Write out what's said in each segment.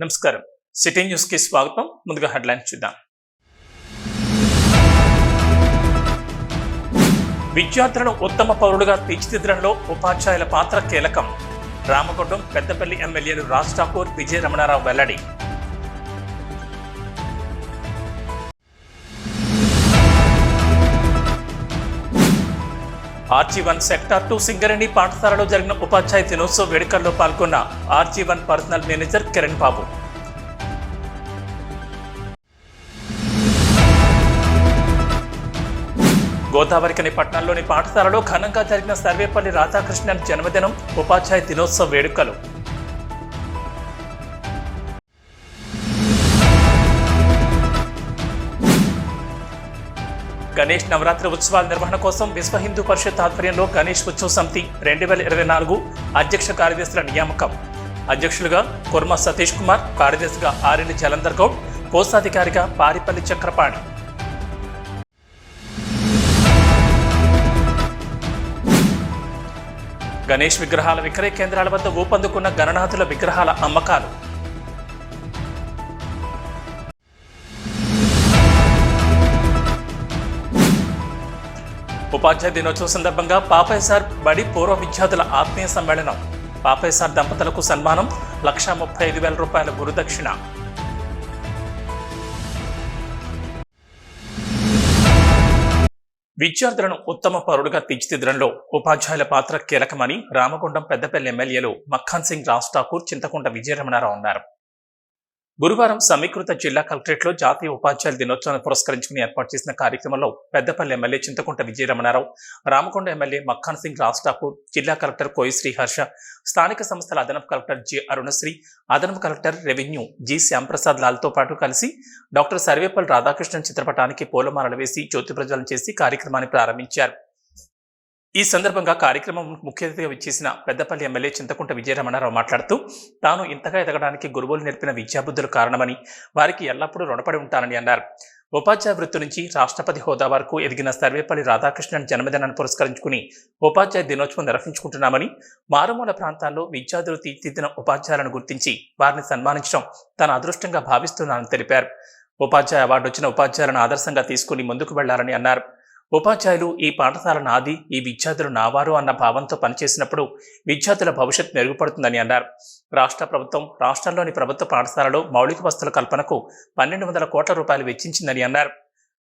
నమస్కారం. City news కి స్వాగతం. ముందుగా హెడ్లైన్స్ చూద్దాం. విద్యార్థులను ఉత్తమ పౌరులుగా తీర్చిదిద్దడంలో ఉపాధ్యాయుల పాత్ర కీలకం. రామగుండం పెద్దపల్లి ఎమ్మెల్యేలు రాజ్ ఠాకూర్, విజయ రమణారావు వెల్లడి. RG1 సెక్టార్ 2 సింగరేణి పాఠశాలలో జరిగిన ఉపాధ్యాయ దినోత్సవ వేడుకల్లో పాల్గొన్న RG1 పర్సనల్ మేనేజర్ కిరణ్ బాబు. గోదావరికని పట్టణంలోని పాఠశాలలో ఘనంగా జరిగిన సర్వేపల్లి రాధాకృష్ణన్ జన్మదినం, ఉపాధ్యాయ దినోత్సవ వేడుకలు. గణేష్ నవరాత్రి ఉత్సవాల నిర్వహణ కోసం విశ్వ హిందూ పరిషత్ ఆధ్వర్యంలో గణేష్ ఉత్సవ సమితి 2024 అధ్యక్ష కార్యదర్శుల నియామకం. అధ్యక్షులుగా కుర్మ సతీష్ కుమార్, కార్యదర్శిగా ఆర్ఎన్ జలంధర్ గౌడ్, కోశాధికారిగా పారిపల్లి చక్రపాణి. గణేష్ విగ్రహాల విక్రయ కేంద్రాల వద్ద ఊపందుకున్న గణనాథుల విగ్రహాల అమ్మకాలు. ఉపాధ్యాయ దినోత్సవం సందర్భంగా పాపయ్యసార్ బడి పూర్వ విద్యార్థుల ఆత్మీయ సమ్మేళనం. పాపయ్యసార్ దంపతులకు సన్మానం, 1,35,000 రూపాయల గురుదక్షిణ. విద్యార్థులను ఉత్తమ పౌరులుగా తీర్చిదిద్దడంలో ఉపాధ్యాయుల పాత్ర కీలకమని రామగుండం పెద్దపల్లి ఎమ్మెల్యేలు మక్ఖన్ సింగ్, రాజ్ ఠాకూర్, చింతకుంట విజయ రమణారావు అన్నారు. గురువారం సమీకృత జిల్లా కలెక్టరేట్లో జాతీయ ఉపాధ్యాయుల దినోత్సవాన్ని పురస్కరించుకుని ఏర్పాటు చేసిన కార్యక్రమంలో పెద్దపల్లి ఎమ్మెల్యే చింతకుంట విజయ రమణారావు, రామకొండ ఎమ్మెల్యే మక్ఖన్ సింగ్, రాజ్ ఠాకూర్, జిల్లా కలెక్టర్ కోయి శ్రీహర్ష, స్థానిక సంస్థల అదనపు కలెక్టర్ జి అరుణశ్రీ, అదనపు కలెక్టర్ రెవెన్యూ జి శ్యాంప్రసాద్ లాల్తో పాటు కలిసి డాక్టర్ సర్వేపల్లి రాధాకృష్ణన్ చిత్రపటానికి పూలమాలలు వేసి జ్యోతి ప్రజ్వలన చేసి కార్యక్రమాన్ని ప్రారంభించారు. ఈ సందర్భంగా కార్యక్రమం ముఖ్య అతిథిగా విచ్చేసిన పెద్దపల్లి ఎమ్మెల్యే చింతకుంట విజయ రమణారావు మాట్లాడుతూ, తాను ఇంతగా ఎదగడానికి గురువులు నేర్పిన విద్యాబుద్ధులు కారణమని, వారికి ఎల్లప్పుడూ రుణపడి ఉంటానని అన్నారు. ఉపాధ్యాయ వృత్తి నుంచి రాష్ట్రపతి హోదా వరకు ఎదిగిన సర్వేపల్లి రాధాకృష్ణన్ జన్మదినాన్ని పురస్కరించుకుని ఉపాధ్యాయ దినోత్సవం నిర్వహించుకుంటున్నామని, మారుమూల ప్రాంతాల్లో విద్యార్థులు తీర్చిదిద్దిన ఉపాధ్యాయులను గుర్తించి వారిని సన్మానించడం తన అదృష్టంగా భావిస్తున్నానని తెలిపారు. ఉపాధ్యాయ అవార్డు వచ్చిన ఉపాధ్యాయులను ఆదర్శంగా తీసుకుని ముందుకు వెళ్లాలని అన్నారు. ఉపాధ్యాయులు ఈ పాఠశాల నాది, ఈ విద్యార్థులు నావారు అన్న భావంతో పనిచేసినప్పుడు విద్యార్థుల భవిష్యత్ మెరుగుపడుతుందని అన్నారు. రాష్ట్ర ప్రభుత్వం రాష్ట్రంలోని ప్రభుత్వ పాఠశాలలో మౌలిక వసతుల కల్పనకు 1,200 కోట్ల రూపాయలు వెచ్చించిందని అన్నారు.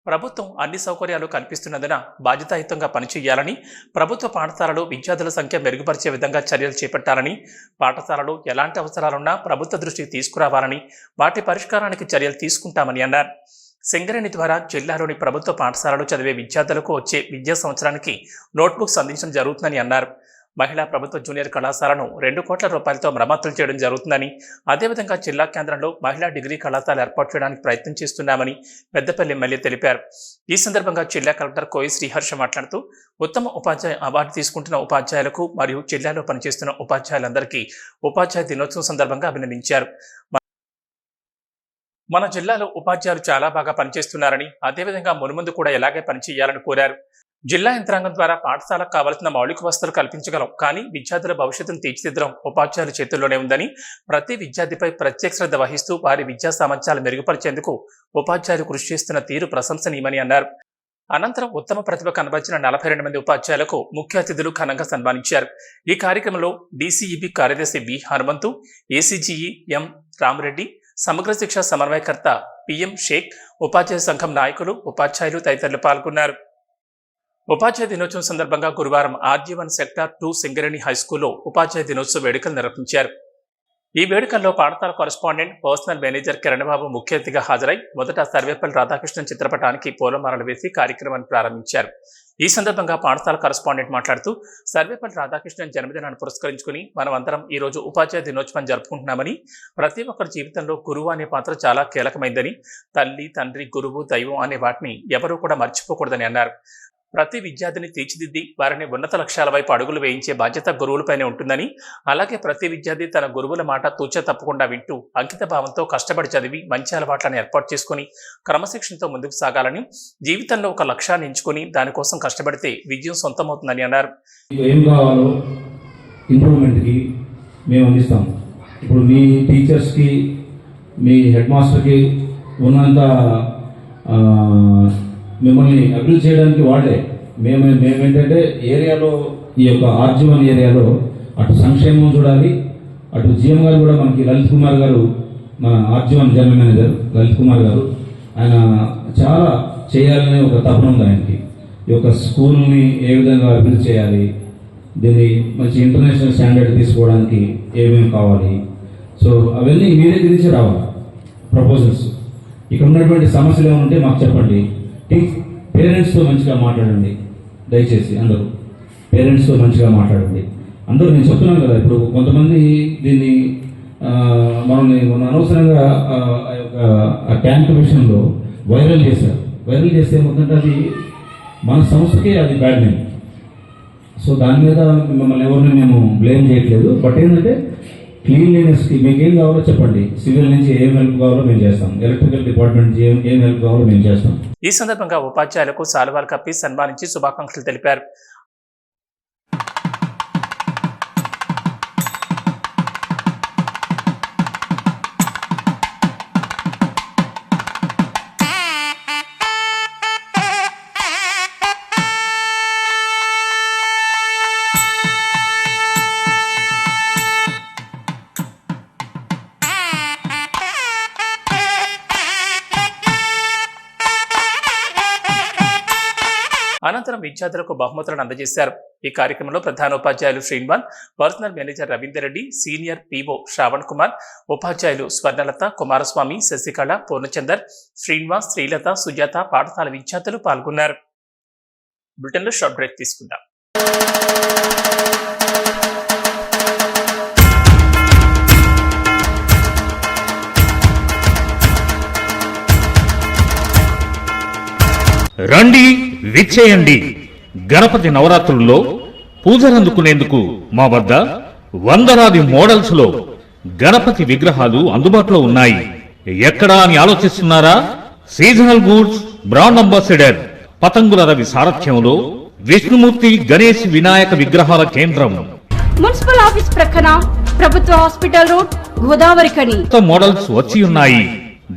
ప్రభుత్వం అన్ని సౌకర్యాలు కల్పిస్తున్నందున బాధ్యతాయుతంగా పనిచేయాలని, ప్రభుత్వ పాఠశాలలో విద్యార్థుల సంఖ్య మెరుగుపరిచే విధంగా చర్యలు చేపట్టాలని, పాఠశాలలో ఎలాంటి అవసరాలున్నా ప్రభుత్వ దృష్టికి తీసుకురావాలని, వాటి పరిష్కారానికి చర్యలు తీసుకుంటామని అన్నారు. సింగరేణి ద్వారా జిల్లాలోని ప్రభుత్వ పాఠశాలలో చదివే విద్యార్థులకు వచ్చే విద్యా సంవత్సరానికి నోట్బుక్స్ అందించడం జరుగుతుందని అన్నారు. మహిళా ప్రభుత్వ జూనియర్ కళాశాలను 2 కోట్ల రూపాయలతో మరమ్మతులు చేయడం జరుగుతుందని, అదేవిధంగా జిల్లా కేంద్రంలో మహిళా డిగ్రీ కళాశాల ఏర్పాటు చేయడానికి ప్రయత్నం చేస్తున్నామని పెద్దపల్లి ఎమ్మెల్యే తెలిపారు. ఈ సందర్భంగా జిల్లా కలెక్టర్ కోయి శ్రీహర్ష మాట్లాడుతూ, ఉత్తమ ఉపాధ్యాయ అవార్డు తీసుకుంటున్న ఉపాధ్యాయులకు మరియు జిల్లాలో పనిచేస్తున్న ఉపాధ్యాయులందరికీ ఉపాధ్యాయ దినోత్సవం సందర్భంగా అభినందించారు. మన జిల్లాలో ఉపాధ్యాయులు చాలా బాగా పనిచేస్తున్నారని, అదేవిధంగా మున్ముందు కూడా ఇలాగే పనిచేయాలని కోరారు. జిల్లా యంత్రాంగం ద్వారా పాఠశాలకు కావాల్సిన మౌలిక వసతులు కల్పించగలం, కానీ విద్యార్థుల భవిష్యత్తును తీర్చిదిద్దడం ఉపాధ్యాయుల చేతుల్లోనే ఉందని, ప్రతి విద్యార్థిపై ప్రత్యేక శ్రద్ధ వహిస్తూ వారి విద్యా సామర్థ్యాలు మెరుగుపరిచేందుకు ఉపాధ్యాయులు కృషి చేస్తున్న తీరు ప్రశంసనీయమని అన్నారు. అనంతరం ఉత్తమ ప్రతిభ కనబరిచిన 42 మంది ఉపాధ్యాయులకు ముఖ్య అతిథులు ఘనంగా సన్మానించారు. ఈ కార్యక్రమంలో DCEB కార్యదర్శి వి హనుమంతు, ACGE ఎం రామరెడ్డి, సమగ్ర శిక్ష సమన్వయకర్త PM షేక్, ఉపాధ్యాయ సంఘం నాయకులు, ఉపాధ్యాయులు తదితరులు పాల్గొన్నారు. ఉపాధ్యాయ దినోత్సవం సందర్భంగా గురువారం RG1 సెక్టార్ 2 సింగరేణి హైస్కూల్లో ఉపాధ్యాయ దినోత్సవ వేడుకలు నిర్వహించారు. ఈ వేడుకల్లో పాఠశాల కరెస్పాండెంట్, పర్సనల్ మేనేజర్ కిరణ్ బాబు ముఖ్య అతిథిగా హాజరై మొదట సర్వేపల్లి రాధాకృష్ణన్ చిత్రపటానికి పూలమాలలు వేసి కార్యక్రమాన్ని ప్రారంభించారు. ఈ సందర్భంగా పాఠశాల కరెస్పాండెంట్ మాట్లాడుతూ, సర్వేపల్లి రాధాకృష్ణన్ జన్మదినాన్ని పురస్కరించుకుని మనమందరం ఈ రోజు ఉపాధ్యాయ దినోత్సవం జరుపుకుంటున్నామని, ప్రతి ఒక్కరి జీవితంలో గురువు అనే పాత్ర చాలా కీలకమైందని, తల్లి, తండ్రి, గురువు, దైవం అనే వాటిని ఎవరూ కూడా మర్చిపోకూడదని అన్నారు. ప్రతి విద్యార్థిని తీర్చిదిద్ది వారిని ఉన్నత లక్ష్యాల వైపు అడుగులు వేయించే బాధ్యత గురువులపైనే ఉంటుందని, అలాగే ప్రతి విద్యార్థి తన గురువుల మాట తూచ తప్పకుండా వింటూ అంకిత భావంతో కష్టపడి చదివి మంచి అలవాట్లను ఏర్పాటు చేసుకుని క్రమశిక్షణతో ముందుకు సాగాలని, జీవితంలో ఒక లక్ష్యాన్ని ఎంచుకొని దానికోసం కష్టపడితే విజయం సొంతమవుతుందని అన్నారు. ఏం కావాలో ఇంప్రూవ్మెంట్కి మేము అందిస్తాము. ఇప్పుడు మీ టీచర్స్కి మీ హెడ్ మాస్టర్కి ఉన్నంత మిమ్మల్ని అభివృద్ధి చేయడానికి వాళ్ళే. మేమేంటంటే ఏరియాలో ఈ యొక్క ఆర్జీవన్ ఏరియాలో అటు సంక్షేమం చూడాలి, అటు జీఎం గారు కూడా మనకి లలిత్ కుమార్ గారు, మన RG one general manager Lalit Kumar గారు, ఆయన చాలా చేయాలనే ఒక తపన ఉంది ఆయనకి. ఈ యొక్క స్కూల్ని ఏ విధంగా అభివృద్ధి చేయాలి, దీన్ని మంచి ఇంటర్నేషనల్ స్టాండర్డ్ తీసుకోవడానికి ఏమేమి కావాలి, సో అవన్నీ మీ దగ్గర నుంచి రావాలి ప్రపోజల్స్. ఇక్కడ ఉన్నటువంటి సమస్యలు ఏమంటే మాకు చెప్పండి. పేరెంట్స్తో మంచిగా మాట్లాడండి, దయచేసి అందరూ పేరెంట్స్తో మంచిగా మాట్లాడండి. అందరూ నేను చెప్తున్నాను కదా, ఇప్పుడు కొంతమంది దీన్ని మన అనవసరంగా ఆ ట్యాంక్ విషయంలో వైరల్ చేశారు. వైరల్ చేస్తే ఏమవుతుందంటే అది మన సంస్థకే అది బ్యాడ్ నేమ్. సో దాని మీద మిమ్మల్ని ఎవరిని మేము బ్లేమ్ చేయట్లేదు. బట్ ఏంటంటే క్లీన్లీనెస్కి మీకు ఏం కావాలో చెప్పండి. సివిల్ నుంచి ఏం హెల్ప్ కావాలో మేము చేస్తాం, ఎలక్ట్రికల్ డిపార్ట్మెంట్ నుంచి ఏం హెల్ప్ కావాలో మేము చేస్తాం. ఈ సందర్భంగా ఉపాధ్యాయులకు శాలువాలు కప్పి సన్మానించి శుభాకాంక్షలు తెలిపారు. అనంతరం విద్యార్థులకు బహుమతులను అందజేశారు. ఈ కార్యక్రమంలో ప్రధానోపాధ్యాయులు Srinivas, personal manager Ravinder Reddy, senior PO Shravan Kumar, ఉపాధ్యాయులు స్వర్ణలత, కుమారస్వామి, శశికళ, పూర్ణచందర్, శ్రీనివాస్, శ్రీలత, సుజాత, పాఠశాల విద్యార్థులు పాల్గొన్నారు. బ్రిటన్లో షార్ట్ బ్రేక్ తీసుకుందాం. రండి, విచ్చేయండి. గణపతి నవరాత్రుల్లో పూజలందుకునేందుకు మా వద్ద వందలాది మోడల్స్ లో గణపతి విగ్రహాలు అందుబాటులో ఉన్నాయి. ఎక్కడా అని ఆలోచిస్తున్నారా? సీజనల్ గూడ్స్ బ్రాండ్ అంబాసిడర్ పతంగుల రవి సారథ్యంలో విష్ణుమూర్తి గణేష్ వినాయక విగ్రహాల కేంద్రం, మున్సిపల్ ఆఫీస్ ప్రక్కన, ప్రభుత్వ హాస్పిటల్ రోడ్, గోదావరి కని. మోడల్స్ వచ్చి ఉన్నాయి.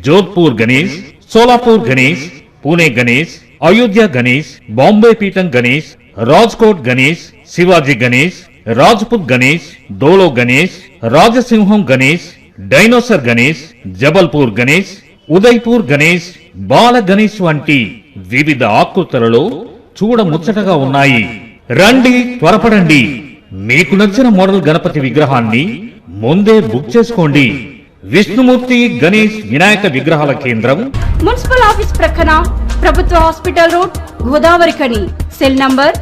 జోధ్పూర్ గణేష్, సోలాపూర్ గణేష్, పూణే గణేష్, అయోధ్య గణేష్, బాంబే పీఠం గణేష్, రాజ్కోట్ గణేష్, శివాజీ గణేష్, రాజ్పుత్ గణేష్, డోలో గణేష్, రాజసింహం గణేష్, డైనోసర్ గణేష్, జబల్పూర్ గణేష్, ఉదయ్పూర్ గణేష్, బాల గణేష్ వంటి వివిధ ఆకృతులలో చూడముచ్చటగా ఉన్నాయి. రండి, త్వరపడండి. మీకు నచ్చిన మోడల్ గణపతి విగ్రహాన్ని ముందే బుక్ చేసుకోండి. విష్ణుమూర్తి గణేష్ వినాయక విగ్రహాల కేంద్రం, మున్సిపల్ ఆఫీస్ ప్రక్కన, ప్రభుత్వ హాస్పిటల్ రోడ్, గోదావరి కని. సెల్ నంబర్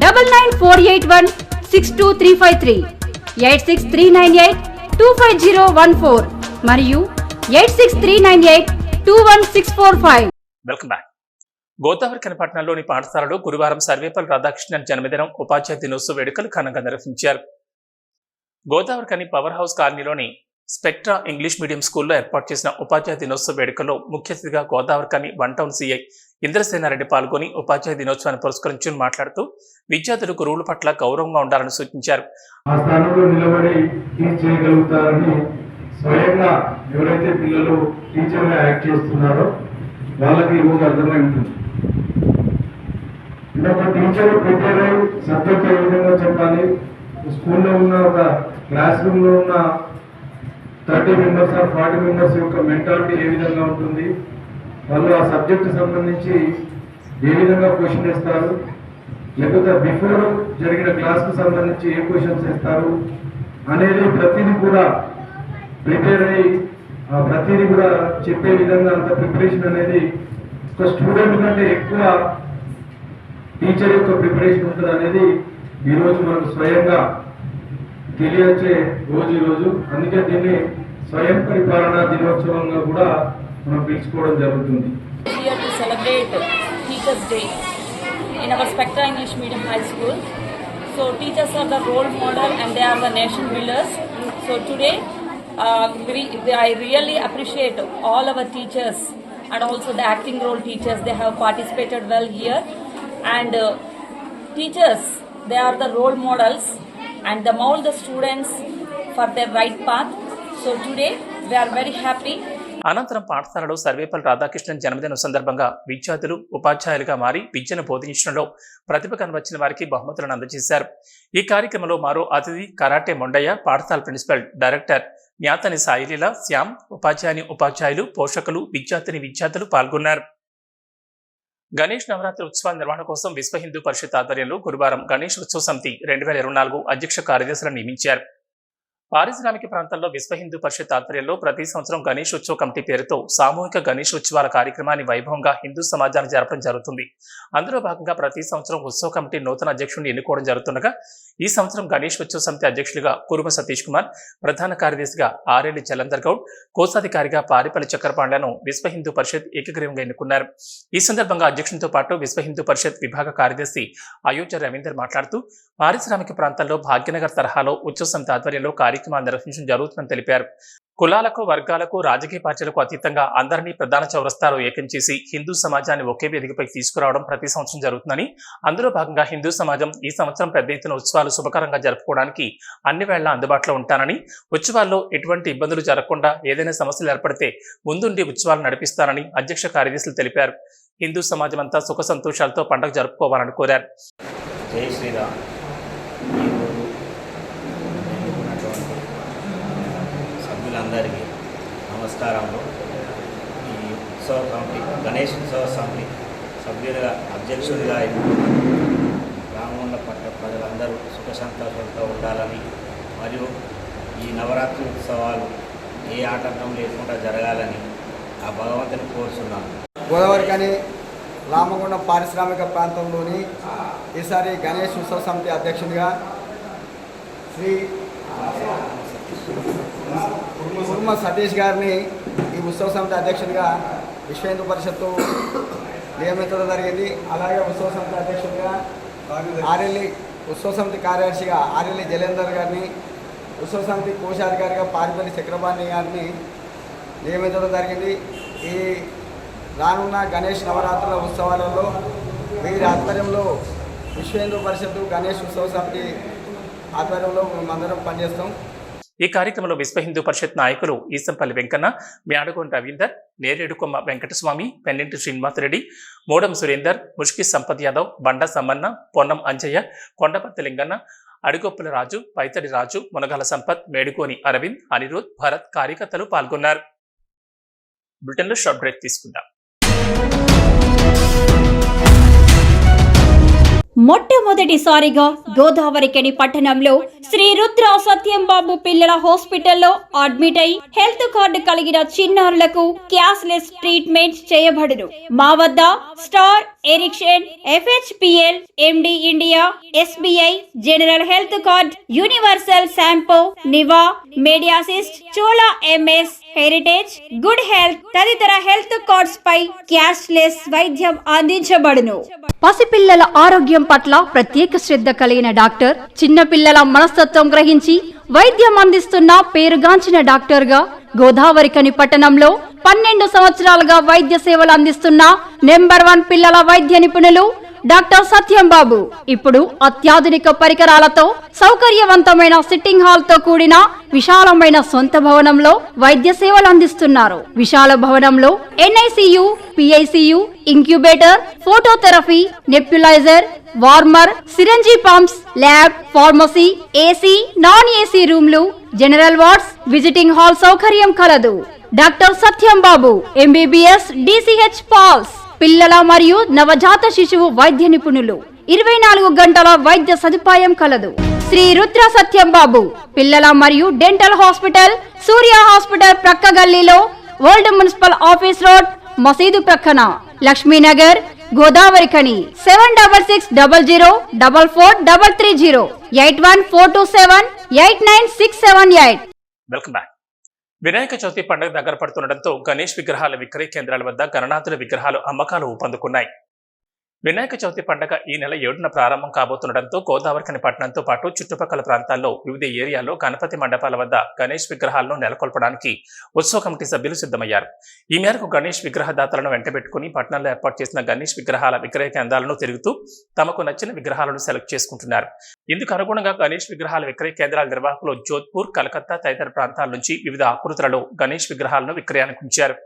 9948162353, 8639825014 మరియు 8639821645. Welcome back. గోదావరి కని పట్టణంలోని పాఠశాలలో గురువారం సర్వేపల్లి రాధాకృష్ణన్ జన్మదినం, ఉపాధ్యాయ దినోత్సవ వేడుకలు ఘనంగా నిర్వహించారు. గోదావరి కని పవర్ హౌస్ కాలనీలోని స్పెక్ట్రా ఇంగ్లీష్ మీడియం స్కూల్లో ఏర్పాటు చేసిన ఉపాధ్యాయ దినోత్సవ వేడుకల్లో ముఖ్య అతిథిగా గోదావరి కని వన్ టౌన్ సిఐ ఇంద్రసేనారెడ్డి పాల్గొని ఉపాధ్యాయ దినోత్సవాన్ని పురస్కరించుకుని మాట్లాడుతూ విద్యార్థులు గురువుల పట్ల గౌరవంగా ఉండాలని సూచించారు. ఆ స్థానంలో నిలబడి టీచ్ చేయగలుగుతారని స్వయంగా ఎవరైతే పిల్లలు టీచర్గా యాక్ట్ చేస్తున్నారో వాళ్ళకి ఈరోజు అర్థమై ఉంటుంది. ఒక టీచర్ ప్రిపేర్ అయ్యి సబ్జెక్ట్ ఏ విధంగా చెప్పాలి, స్కూల్లో ఉన్న ఒక క్లాస్ రూమ్లో ఉన్న 30 మెంబర్స్ ఆర్ 40 మెంబర్స్ యొక్క మెంటాలిటీ ఏ విధంగా ఉంటుంది, వాళ్ళు ఆ సబ్జెక్ట్ సంబంధించి ఏ విధంగా క్వశ్చన్ వేస్తారు, లేకపోతే బిఫోర్ జరిగిన క్లాస్కు సంబంధించి ఏ క్వశ్చన్స్ వేస్తారు అనేది ప్రతిదీ కూడా ప్రిపేర్ అయ్యి ప్రతిదీ కూడా చెప్పే విధంగా అంత ప్రిపరేషన్ అనేది ఒక స్టూడెంట్ కంటే ఎక్కువ టీచర్ యొక్క ప్రిపరేషన్ ఉంటుంది అనేది ఈరోజు మనకు స్వయంగా తెలియచే రోజు ఈరోజు. అందుకే దీన్ని స్వయం పరిపాలన దినోత్సవంగా కూడా మనం పిలుచుకోవడం జరుగుతుంది. Here to celebrate Teachers Day in our Spectra English Medium High School. So teachers are the role model and they are the nation builders. So today I really appreciate all our teachers and also the acting role teachers. They have participated well here, and teachers, they are the role models and they mold the students for their right path. So today we are very happy అనంతరం పాఠశాలలో సర్వేపల్లి రాధాకృష్ణన్ జన్మదినం సందర్భంగా విద్యార్థులు ఉపాధ్యాయులుగా మారి విద్యను బోధించడంలో ప్రతిభ కనబర్చిన వారికి బహుమతులను అందజేశారు. ఈ కార్యక్రమంలో మరో అతిథి కరాటే మొండయ్య, పాఠశాల ప్రిన్సిపల్ డైరెక్టర్ జ్ఞాతని సాయిలీల, శ్యామ్, ఉపాధ్యాయులు, పోషకులు, విద్యార్థులు పాల్గొన్నారు. గణేష్ నవరాత్రి ఉత్సవాల నిర్వహణ కోసం విశ్వ హిందూ పరిషత్ ఆధ్వర్యంలో గురువారం గణేష్ ఉత్సవ సమితి 2024 అధ్యక్ష కార్యదర్శులను నియమించారు. పారిశ్రామిక ప్రాంతాల్లో విశ్వ హిందూ పరిషత్ ఆధ్వర్యంలో ప్రతి సంవత్సరం గణేష్ ఉత్సవ కమిటీ పేరుతో సామూహిక గణేష్ ఉత్సవాల కార్యక్రమాన్ని వైభవంగా హిందూ సమాజాన్ని జరపడం జరుగుతుంది. అందులో భాగంగా ప్రతి సంవత్సరం ఉత్సవ కమిటీ నూతన అధ్యక్షుడిని ఎన్నుకోవడం జరుగుతుండగా ఈ సంవత్సరం గణేష్ ఉత్సవ సమితి అధ్యక్షులుగా కురుమ సతీష్ కుమార్, ప్రధాన కార్యదర్శిగా ఆరేలి జలంధర్ గౌడ్, కోశాధికారిగా పారిపల్లి చక్రపాండ్లను విశ్వ హిందూ పరిషత్ ఏకగ్రీవంగా ఎన్నుకున్నారు. ఈ సందర్భంగా అధ్యక్షునితో పాటు విశ్వ హిందూ పరిషత్ విభాగ కార్యదర్శి అయోధ్య రవీందర్ మాట్లాడుతూ పారిశ్రామిక ప్రాంతాల్లో భాగ్యనగర్ తరహాలో ఉత్సవ సమితి ఆధ్వర్యంలో కార్యక్రమాలు నిర్వహించడం జరుగుతుందని తెలిపారు. కులాలకు, వర్గాలకు, రాజకీయ పార్టీలకు అతీతంగా అందరినీ ప్రధాన చౌరస్తాలో ఏకం చేసి హిందూ సమాజాన్ని ఒకే వేదికపై తీసుకురావడం ప్రతి సంవత్సరం జరుగుతుందని, అందులో భాగంగా హిందూ సమాజం ఈ సంవత్సరం పెద్ద ఎత్తున ఉత్సవాలు శుభకరంగా జరుపుకోవడానికి అన్ని వేళలా అందుబాటులో ఉంటానని, ఉత్సవాల్లో ఎటువంటి ఇబ్బందులు జరగకుండా ఏదైనా సమస్యలు ఏర్పడితే ముందుండి ఉత్సవాలు నడిపిస్తానని అధ్యక్ష కార్యదర్శులు తెలిపారు. హిందూ సమాజం అంతా సుఖ సంతోషాలతో పండుగ జరుపుకోవాలని కోరారు. జై శ్రీరామ్. సభ్యులందరికీ నమస్కారములు. ఈ ఉత్సవ కమిటీ గణేష్ ఉత్సవ సమితి సభ్యులుగా అధ్యక్షుడిగా గ్రామంలో పట్ల ప్రజలందరూ సుఖ సంతోషాలతో ఉండాలని మరియు ఈ నవరాత్రి ఉత్సవాలు ఏ ఆటంకం లేకుండా జరగాలని ఆ భగవంతుని కోరుచున్నాను. గోదావరి కానీ రామగుండం పారిశ్రామిక ప్రాంతంలోని ఈసారి గణేష్ ఉత్సవ సమితి అధ్యక్షునిగా శ్రీ కుర్మ సతీష్ గారిని ఈ ఉత్సవ సమితి అధ్యక్షునిగా విశ్వ హిందూ పరిషత్తు నియమించడం జరిగింది. అలాగే ఉత్సవ సమితి అధ్యక్షునిగా ఆరెల్లి ఉత్సవ సమితి కార్యదర్శిగా ఆరెల్లి జలేందర్ గారిని, ఉత్సవ సమితి కోశాధికారిగా పారిపల్లి చక్రపాణి గారిని నియమించడం జరిగింది. ఈ రానున్న గణేష్ నవరాత్రుల ఉత్సవాలలో వీరి ఆధ్వర్యంలో విశ్వ హిందూ పరిషత్తు గణేష్ ఉత్సవ సమితి ఆధ్వర్యంలో మేమందరం పనిచేస్తాం. ఈ కార్యక్రమంలో విశ్వ హిందూ పరిషత్ నాయకులు ఈసంపల్లి వెంకన్న, మ్యాడగోన్ రవీందర్, నేరేడుకొమ్మ వెంకటస్వామి, పెన్నింటి శ్రీనివాసరెడ్డి, మోడం సురేందర్, ముష్కి సంపత్ యాదవ్, బండా సమ్మన్న, పొన్నం అంజయ్య, కొండపర్తి లింగన్న, అడిగొప్పుల రాజు, పైతడి రాజు, మునగాల సంపత్, మేడుకోని అరవింద్, అనిరుద్, భరత్ కార్యకర్తలు పాల్గొన్నారు. బ్రిటన్లో షార్ట్ బ్రేక్ తీసుకుందాం. మొట్టమొదటిసారిగా గోదావరికని పట్టణంలో శ్రీ రుద్ర సత్యంబాబు పిల్లల హాస్పిటల్లో అడ్మిట్ అయి హెల్త్ కార్డు కలిగిన చిన్నారులకు క్యాష్లెస్ ట్రీట్మెంట్ చేయబడును. మా వద్ద స్టార్, ఎరిక్షన్, FHPL, MD India, SBI, general health card, universal Sompo, Niva, Medi Assist, Chola MS, heritage, good health తదితర హెల్త్ కార్డ్స్ పై క్యాష్లెస్ వైద్యం అందించబడును. పసిపిల్లల ఆరోగ్యం పట్ల ప్రత్యేక శ్రద్ధ కలిగిన డాక్టర్, చిన్నపిల్లల మనస్తత్వం గ్రహించి వైద్యం అందిస్తున్న పేరుగాంచిన డాక్టర్ గా గోదావరికని పట్టణంలో 12 సంవత్సరాలుగా వైద్య సేవలు అందిస్తున్న నెంబర్ 1 పిల్లల వైద్య నిపుణులు డాక్టర్ సత్యంబాబు ఇప్పుడు అత్యాధునిక పరికరాలతో సౌకర్యవంతమైన సిట్టింగ్ హాల్ తో కూడిన విశాలమైన సొంత భవనంలో వైద్య సేవలు అందిస్తున్నారు. విశాల భవనంలో NICU, PICU, incubator, phototherapy, nebuliser, warmer, syringe pumps, lab, pharmacy, AC, non AC రూమ్లు, జనరల్ వార్డ్స్, విజిటింగ్ హాల్ సౌకర్యం కలదు. Doctor Satyambabu MBBS, DCH PALS, పిల్లల మరియు నవజాత శిశువు వైద్య నిపుణులు, 24 గంటల వైద్య సదుపాయం కలదు. శ్రీ రుద్ర సత్యంబాబు పిల్లల మరియు డెంటల్ హాస్పిటల్, సూర్య హాస్పిటల్ ప్రక్క గల్లీలో, ఓల్డ్ మున్సిపల్ ఆఫీస్ రోడ్, మసీదు ప్రక్కన, లక్ష్మీనగర్, గోదావరికని. 7600004430, 8142789678. Welcome back. వినాయక చవితి పండుగ దగ్గర పడుతుండటంతో గణేష్ విగ్రహాల విక్రయ కేంద్రాల వద్ద గణనాథుల విగ్రహాలు అమ్మకాలు ఊపందుకున్నాయి. వినాయక చవితి పండుగ ఈ నెల 7న ప్రారంభం కాబోతుండటంతో గోదావరిఖని పట్టణంతో పాటు చుట్టుపక్కల ప్రాంతాల్లో వివిధ ఏరియాల్లో గణపతి మండపాల వద్ద గణేష్ విగ్రహాలను నెలకొల్పడానికి ఉత్సవ కమిటీ సభ్యులు సిద్ధమయ్యారు. ఈ మేరకు గణేష్ విగ్రహదాతలను వెంటబెట్టుకుని పట్టణంలో ఏర్పాటు చేసిన గణేష్ విగ్రహాల విక్రయ కేంద్రాలను తిరుగుతూ తమకు నచ్చిన విగ్రహాలను సెలెక్ట్ చేసుకుంటున్నారు. ఇందుకు అనుగుణంగా గణేష్ విగ్రహాల విక్రయ కేంద్రాల నిర్వాహకులు జోధ్పూర్, కలకత్తా తదితర ప్రాంతాల నుంచి వివిధ ఆకృతులలో గణేష్ విగ్రహాలను విక్రయానికి ఉంచారు.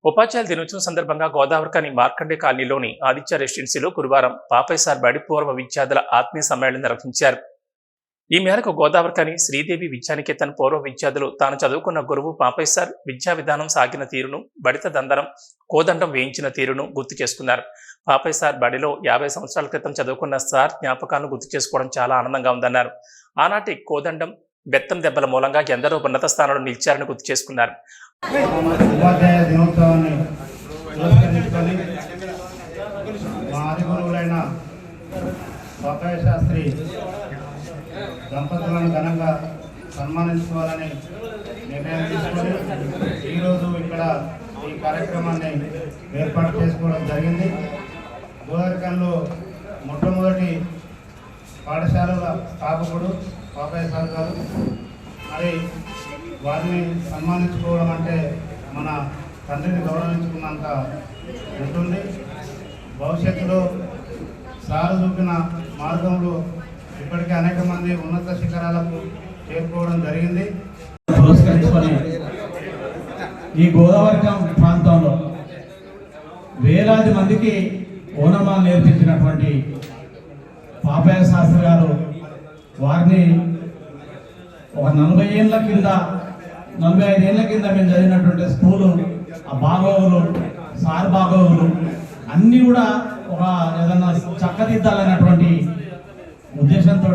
ఉపాధ్యాయుల దినోత్సవం సందర్భంగా గోదావరిఖని మార్కండే కాలనీలోని ఆదిత్య రెసిడెన్సీలో గురువారం పాపయ్యసార్ బడి పూర్వ విద్యార్థుల ఆత్మీయ సమ్మేళనం నిర్వహించారు. ఈ మేరకు గోదావరిఖని శ్రీదేవి విద్యానికేతన్ పూర్వ విద్యార్థులు తాను చదువుకున్న గురువు పాపయ్యసార్ విద్యా విధానం సాగిన తీరును, బడిత దందరం కోదండం వేయించిన తీరును గుర్తు చేసుకున్నారు. పాపయ్యసార్ బడిలో 50 సంవత్సరాల క్రితం చదువుకున్న సార్ జ్ఞాపకాలను గుర్తు చేసుకోవడం చాలా ఆనందంగా ఉందన్నారు. ఆనాటి కోదండం, బెత్తం దెబ్బల మూలంగా ఎందరో ఉన్నత స్థానంలో నిలిచారని గుర్తు చేసుకున్నారు. ఉపాధ్యాయ దినోత్సవాన్ని పురస్కరించుకొని మా ఆది గురువులైన పాపయ్య శాస్త్రి దంపతులను ఘనంగా సన్మానించుకోవాలని నిర్ణయం తీసుకొని ఈరోజు ఇక్కడ ఈ కార్యక్రమాన్ని ఏర్పాటు చేసుకోవడం జరిగింది. గోదావరిఖనిలో మొట్టమొదటి పాఠశాలల స్థాపకుడు పాపయ్య సార్ గారు. మరి వారిని సన్మానించుకోవడం అంటే మన తండ్రిని గౌరవించుకున్నంత ఉంటుంది. భవిష్యత్తులో సారు చూపిన మార్గంలో ఇప్పటికే అనేక మంది ఉన్నత శిఖరాలకు చేరుకోవడం జరిగింది. పురస్కరించుకొని ఈ గోదావరిఖని ప్రాంతంలో వేలాది మందికి ఓనమాలు నేర్పించినటువంటి పాపయ్య శాస్త్రి గారు వారిని ఒక 40 ఏళ్ళ కింద 45 ఏళ్ళ కింద మేము చదివినటువంటి స్కూలు, ఆ బాగోగులు, సార్ బాగోగులు అన్నీ కూడా ఒక ఏదన్నా చక్కదిద్దాలనేటువంటి ఉద్దేశంతో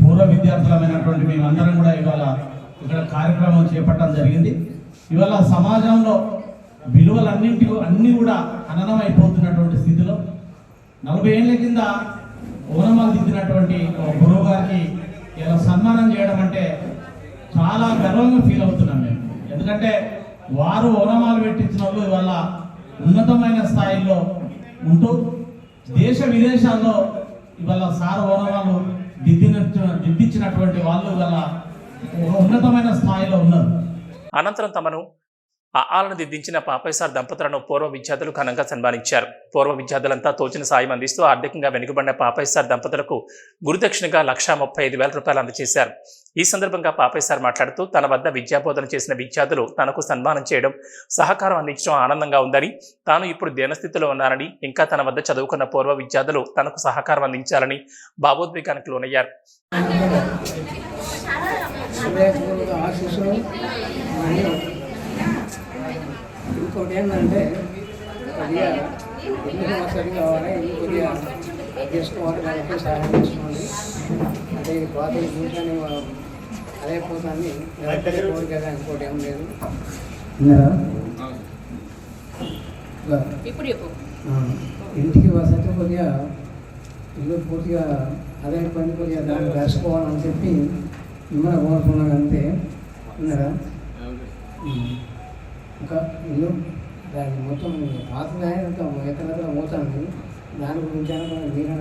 పూర్వ విద్యార్థులమైనటువంటి మేమందరం కూడా ఇవాళ ఇక్కడ కార్యక్రమం చేపట్టడం జరిగింది. ఇవాళ సమాజంలో అన్నీ కూడా హననమైపోతున్నటువంటి స్థితిలో 40 ఏళ్ళ కింద ఓనమాలు దిద్దినటువంటి గురువు గారికి ఇలా సన్మానం చేయడం అంటే చాలా గర్వంగా ఫీల్ అవుతున్నాం మేము. ఎందుకంటే వారు ఓనమాలు పెట్టించిన వాళ్ళు ఇవాళ ఉన్నతమైన స్థాయిలో ఉంటూ దేశ విదేశాల్లో ఇవాళ సార్ ఓనమాలు దిద్దించినటువంటి వాళ్ళు ఇవాళ ఉన్నతమైన స్థాయిలో ఉన్నారు. అనంతరం తమను ఆలను దిద్దించిన పాపయ్యసార్ దంపతులను పూర్వ విద్యార్థులు ఘనంగా సన్మానించారు. పూర్వ విద్యార్థులంతా తోచిన సాయం అందిస్తూ ఆర్థికంగా వెనుకబడిన పాపయ్యసార్ దంపతులకు గురుదక్షిణగా 1,35,000 రూపాయలు అందజేశారు. ఈ సందర్భంగా పాపయ్యసార్ మాట్లాడుతూ తన వద్ద విద్యాబోధన చేసిన విద్యార్థులు తనకు సన్మానం చేయడం, సహకారం అందించడం ఆనందంగా ఉందని, తాను ఇప్పుడు దీనస్థితిలో ఉన్నానని, ఇంకా తన వద్ద చదువుకున్న పూర్వ విద్యార్థులు తనకు సహకారం అందించాలని భావోద్వేగానికి లోనయ్యారు. ఇంకోటి ఏంటంటే కొద్దిగా ఇల్లు వసతి కావాలి, ఇల్లు కొద్దిగా చేసుకోవాలి, దానికి సహాయం చేసుకోండి. అంటే పాత కూర్చొని అదే పోతాన్ని కోరిక కదా, ఇంకోటి ఏం లేదు. ఇంటికి వసతి కొద్దిగా ఇల్లు పూర్తిగా అదే పని కొద్దిగా దాన్ని దర్శకోవాలని చెప్పి మిమ్మల్ని కోరుకున్నాను అంతే. ఉన్నారా ఇంకా ఇల్లు దాన్ని మొత్తం పాతదాన్ని ఎక్కడ పోతాను దాని గురించి మీరు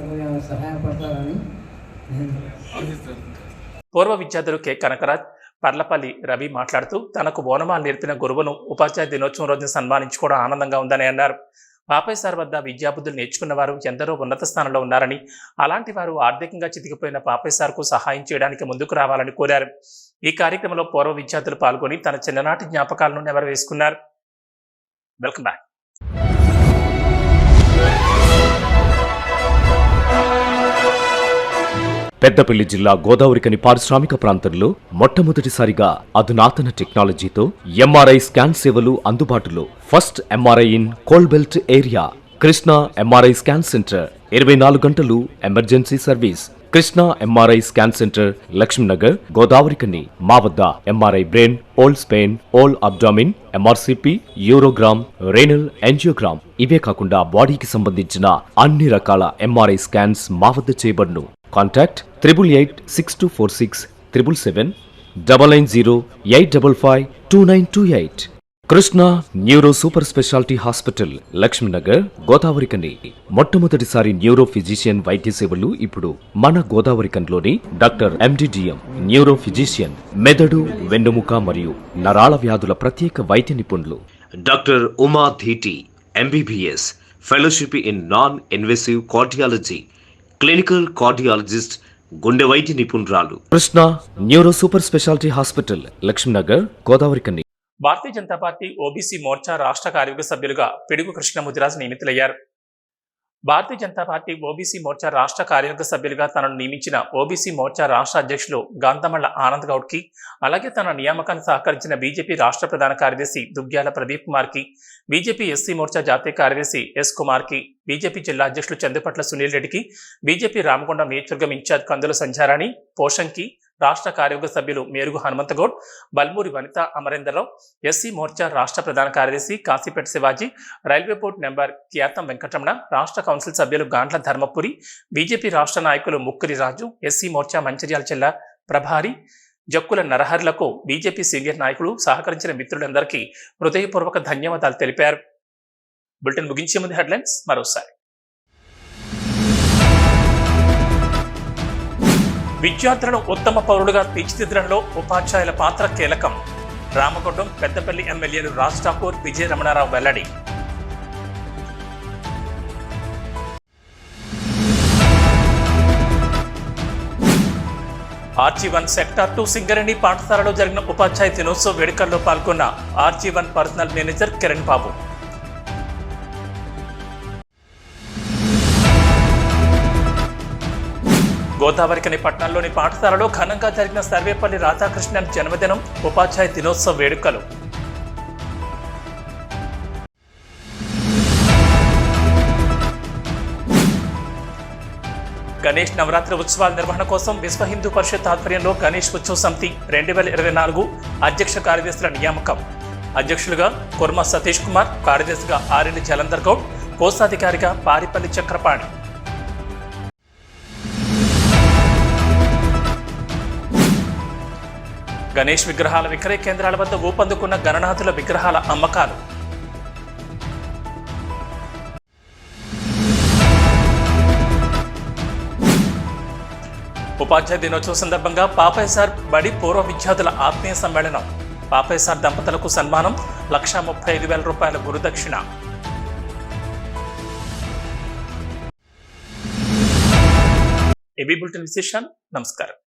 సహాయపడతారని నేను పూర్వ విద్యార్థులు కె కనకరాజ్, పర్లపల్లి రవి మాట్లాడుతూ తనకు ఓనమాలు నేర్పిన గురువును ఉపాధ్యాయ దినోత్సవం రోజున సన్మానించుకోవడం ఆనందంగా ఉందని అన్నారు. పాపయ్య సార్ వద్ద విద్యాబుద్ధులు నేర్చుకున్న వారు ఎందరో ఉన్నత స్థానంలో ఉన్నారని, అలాంటి వారు ఆర్థికంగా చితికిపోయిన పాపయ్య సార్కు సహాయం చేయడానికి ముందుకు రావాలని కోరారు. ఈ కార్యక్రమంలో పూర్వ విద్యార్థులు పాల్గొని తన చిన్ననాటి జ్ఞాపకాలను నెవరవేసుకున్నారు. Welcome back. పెద్దపల్లి జిల్లా గోదావరికని పారిశ్రామిక ప్రాంతంలో మొట్టమొదటిసారిగా అధునాతన టెక్నాలజీతో ఎంఆర్ఐ స్కాన్ సేవలు అందుబాటులో. First MRI in coal belt area. Krishna MRI scan centre 24 గంటలు emergency service. Krishna MRI scan centre, Lakshmi Nagar, Godavarikhani. మా వద్ద MRI brain, old Spain, whole abdomen, MRCP, urogram, renal angiogram, ఇవే కాకుండా బాడీకి సంబంధించిన అన్ని రకాల ఎంఆర్ఐ స్కాన్స్ మా వద్ద చేయబడును. Contact 888646 777 990 855 2928. Krishna neuro super speciality hospital, Lakshminagar, Godavarikhani. మొట్టమొదటిసారి న్యూరో ఫిజిషియన్ వైద్య సేవలు ఇప్పుడు మన గోదావరికన్లోని డాక్టర్ ఎండిడిఎం న్యూరో ఫిజిషియన్, మెదడు, వెన్నుముక మరియు నరాల వ్యాధుల ప్రత్యేక వైద్య నిపుణులు. Doctor Uma Dheeti MBBS, fellowship in non invasive cardiology, clinical cardiologist, గుండె వైద్య నిపుణురాలు. Krishna neuro super speciality hospital, Lakshminagar, Godavarikhani. Bharatiya Janata Party OBC Morcha రాష్ట్ర కార్యవర్గ సభ్యులుగా పిడుగు కృష్ణముదిరాజు నియమితులయ్యారు. భారతీయ జనతా పార్టీ ఓబీసీ మోర్చా రాష్ట్ర కార్యవర్గ సభ్యులుగా తనను నియమించిన ఓబీసీ మోర్చా రాష్ట్ర అధ్యక్షులు గాంధమళ్ల ఆనంద్ గౌడ్కి, అలాగే తన నియామకాన్ని సహకరించిన బీజేపీ రాష్ట్ర ప్రధాన కార్యదర్శి దుగ్గ్యాల ప్రదీప్ కుమార్కి, బీజేపీ ఎస్సీ మోర్చా జాతీయ కార్యదర్శి ఎస్ కుమార్కి, బీజేపీ జిల్లా అధ్యక్షులు చందుపట్ల సునీల్ రెడ్డికి, బీజేపీ రామగుండం నియోజకవర్గం ఇన్ఛార్జ్ కందుల సంచారాణి పోషంకి, రాష్ట్ర కార్యవర్గ సభ్యులు మేరుగు హనుమంతగౌడ్, బల్మూరి వనిత అమరేందర్రావు, ఎస్సీ మోర్చా రాష్ట్ర ప్రధాన కార్యదర్శి Kasipet Shivaji, railway board member Kyatham Venkataramana, రాష్ట్ర కౌన్సిల్ సభ్యులు గాండ్ల ధర్మపురి, బీజేపీ రాష్ట్ర నాయకులు ముక్కురి రాజు, ఎస్సీ మోర్చా మంచిర్యాల జిల్లా ప్రభారి జక్కుల నరహర్లకు బీజేపీ సీనియర్ నాయకులు సహకరించిన మిత్రులందరికీ హృదయపూర్వక ధన్యవాదాలు తెలిపారు. బులెటిన్ ముగించే ముందు హెడ్లైన్స్ మరోసారి. విద్యార్థులను ఉత్తమ పౌరులుగా తీర్చిదిద్దడంలో ఉపాధ్యాయుల పాత్ర కీలకం. రామగుండం పెద్దపల్లి ఎమ్మెల్యేలు రాజ్ ఠాకూర్, విజయ రమణారావు వెల్లడి. RG1 సెక్టార్ 2 సింగరేణి పాఠశాలలో జరిగిన ఉపాధ్యాయ దినోత్సవ వేడుకల్లో పాల్గొన్న RG1 పర్సనల్ మేనేజర్ కిరణ్ బాబు. గోదావరికని పట్టణంలోని పాఠశాలలో ఘనంగా జరిగిన సర్వేపల్లి రాధాకృష్ణన్ జన్మదినం, ఉపాధ్యాయ దినోత్సవ వేడుకలు. గణేష్ నవరాత్రి ఉత్సవాల నిర్వహణ కోసం విశ్వ హిందూ పరిషత్ ఆధ్వర్యంలో గణేష్ ఉత్సవ సమితి 2024 అధ్యక్ష కార్యదర్శుల నియామకం. అధ్యక్షులుగా కుర్మ సతీష్ కుమార్, కార్యదర్శిగా ఆరెల్లి జలంధర్ గౌడ్, కోశాధికారిగా పారిపల్లి చక్రపాణి. గణేష్ విగ్రహాల విక్రయ కేంద్రాల వద్ద ఊపందుకున్న గణనాథుల విగ్రహాల అమ్మకాలు. ఉపాధ్యాయ దినోత్సవం సందర్భంగా పాపయ్య సార్ బడి పూర్వ విద్యార్థుల ఆత్మీయ సమ్మేళనం. పాపయ్య సార్ దంపతులకు సన్మానం, 1,35,000 రూపాయల గురుదక్షిణ. ఏబీ బులెటిన్ విశేషాలు. నమస్కారం.